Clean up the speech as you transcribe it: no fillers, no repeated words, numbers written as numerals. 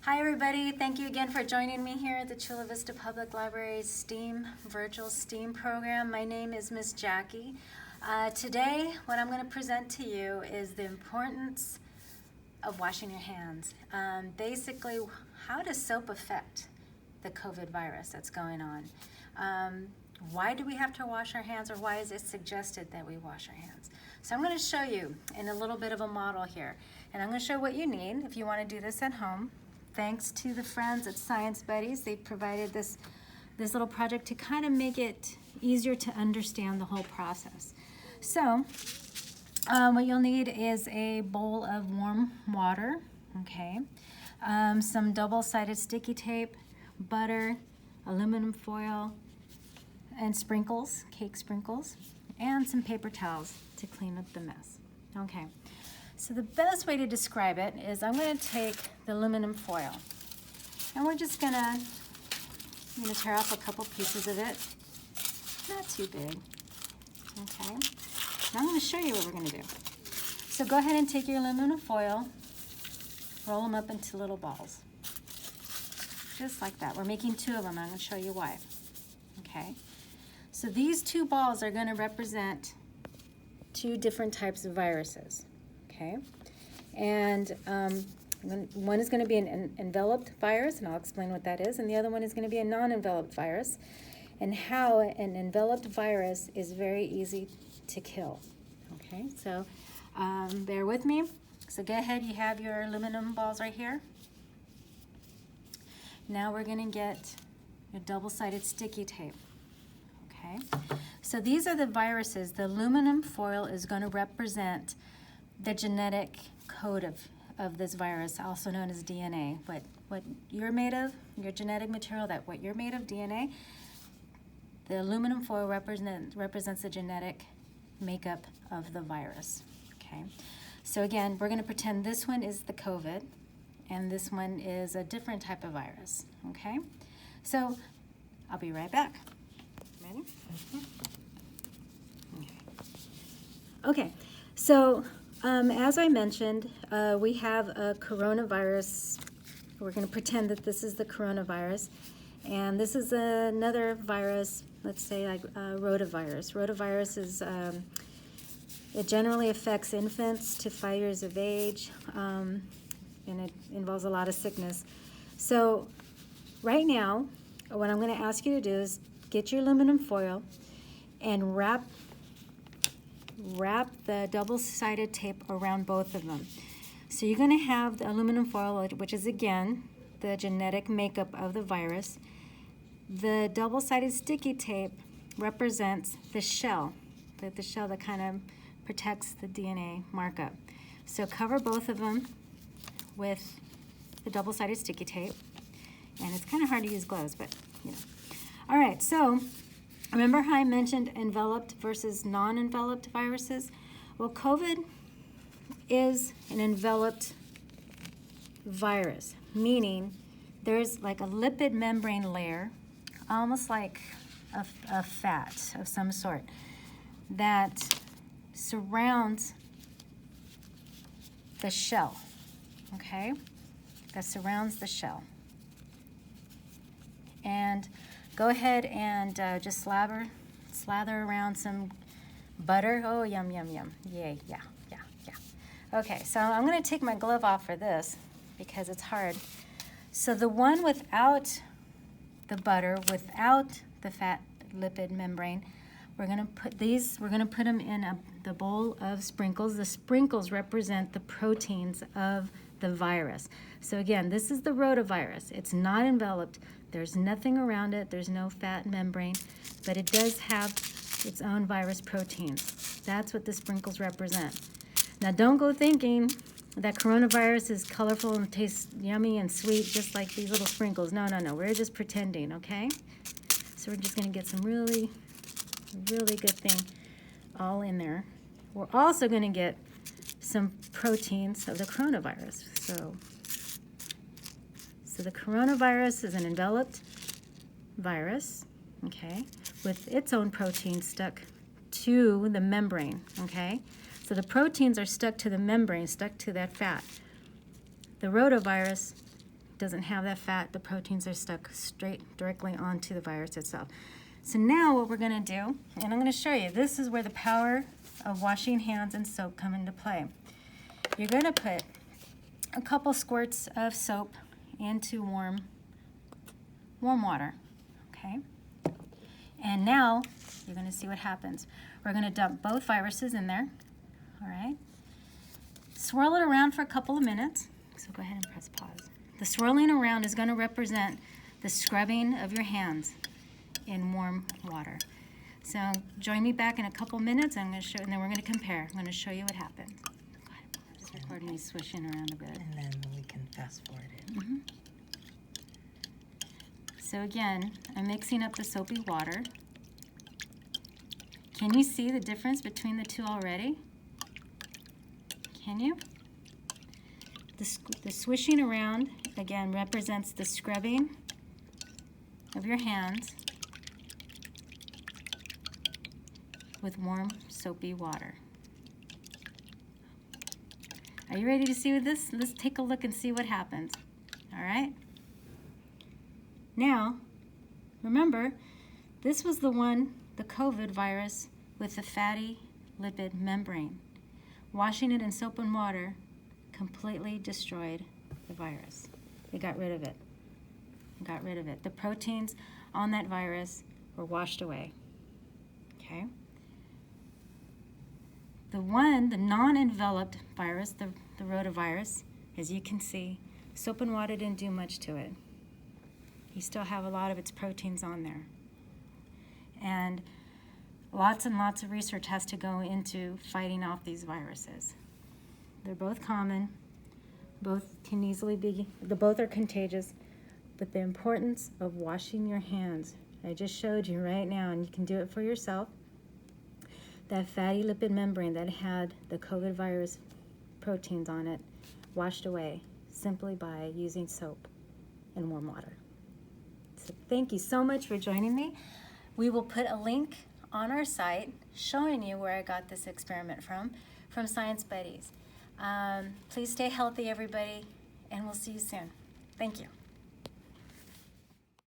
Hi everybody, thank you again for joining me here at the Chula Vista Public Library's STEAM, virtual STEAM program. My name is Miss Jackie. Today, what I'm going to present to you is the importance of washing your hands. Basically, how does soap affect the COVID virus that's going on? Why do we have to wash our hands, or why is it suggested that we wash our hands? So I'm going to show you in a little bit of a model here, and I'm going to show what you need if you want to do this at home. Thanks to the friends at Science Buddies, they provided this little project to kind of make it easier to understand the whole process. So what you'll need is a bowl of warm water, okay, some double-sided sticky tape, butter, aluminum foil, and sprinkles, cake sprinkles, and some paper towels to clean up the mess. Okay. So the best way to describe it is I'm going to take the aluminum foil, and we're just going to tear off a couple pieces of it, not too big, okay? Now I'm going to show you what we're going to do. So go ahead and take your aluminum foil, roll them up into little balls, just like that. We're making two of them. I'm going to show you why, okay? So these two balls are going to represent two different types of viruses. Okay, and one is going to be an enveloped virus, and I'll explain what that is, and the other one is going to be a non-enveloped virus, and how an enveloped virus is very easy to kill. Okay, so bear with me. So go ahead, you have your aluminum balls right here. Now we're going to get your double-sided sticky tape. Okay, so these are the viruses. The aluminum foil is going to represent the genetic code of this virus, also known as DNA. What you're made of, your genetic material, what you're made of, DNA, the aluminum foil represents the genetic makeup of the virus. Okay, so again, we're going to pretend this one is the COVID, and this one is a different type of virus. Okay, so I'll be right back. Ready? Okay, so as I mentioned, we have a coronavirus. We're going to pretend that this is the coronavirus. And this is another virus, let's say like rotavirus. Rotavirus is, it generally affects infants to 5 years of age, and it involves a lot of sickness. So right now, what I'm going to ask you to do is get your aluminum foil and wrap the double-sided tape around both of them. So you're going to have the aluminum foil, which is again the genetic makeup of the virus. The double-sided sticky tape represents the shell, the shell that kind of protects the DNA markup. So cover both of them with the double-sided sticky tape, and it's kind of hard to use gloves, but you know. All right, so remember how I mentioned enveloped versus non-enveloped viruses? Well, COVID is an enveloped virus, meaning there's like a lipid membrane layer, almost like a fat of some sort, that surrounds the shell, okay? That surrounds the shell. And go ahead and just slather around some butter. Oh, yum, yum, yum. Yay, yeah. Okay, so I'm going to take my glove off for this because it's hard. So the one without the butter, without the fat lipid membrane, we're going to put them in the bowl of sprinkles. The sprinkles represent the proteins of the virus. So again, this is the rotavirus. It's not enveloped. There's nothing around it. There's no fat membrane, but it does have its own virus proteins. That's what the sprinkles represent. Now, don't go thinking that coronavirus is colorful and tastes yummy and sweet, just like these little sprinkles. No. We're just pretending, okay? So we're just going to get some really good thing all in there. We're also going to get some proteins of the coronavirus. So the coronavirus is an enveloped virus, okay, with its own protein stuck to the membrane, okay? So the proteins are stuck to the membrane, stuck to that fat. The rotavirus doesn't have that fat. The proteins are stuck directly onto the virus itself. So now what we're going to do, and I'm going to show you, this is where the power of washing hands and soap come into play. You're going to put a couple squirts of soap into warm water, okay? And now you're going to see what happens. We're going to dump both viruses in there, all right? Swirl it around for a couple of minutes. So go ahead and press pause. The swirling around is going to represent the scrubbing of your hands in warm water. So join me back in a couple minutes. I'm going to show, and then we're going to compare. I'm going to show you what happens. Go ahead. Just recording me swishing around a bit. And then we can fast forward it. Mm-hmm. So again, I'm mixing up the soapy water. Can you see the difference between the two already? Can you? The swishing around, again, represents the scrubbing of your hands with warm, soapy water. Are you ready to see this? Let's take a look and see what happens. All right? Now, remember, this was the one, the COVID virus with the fatty lipid membrane. Washing it in soap and water completely destroyed the virus. It got rid of it. It got rid of it. The proteins on that virus were washed away. Okay? The non-enveloped virus, the rotavirus, as you can see, soap and water didn't do much to it. You still have a lot of its proteins on there. And lots of research has to go into fighting off these viruses. They're both common, both can easily be, both are contagious, but the importance of washing your hands, I just showed you right now, and you can do it for yourself. That fatty lipid membrane that had the COVID virus proteins on it washed away simply by using soap and warm water. So thank you so much for joining me. We will put a link on our site showing you where I got this experiment from Science Buddies. Please stay healthy, everybody, and we'll see you soon. Thank you.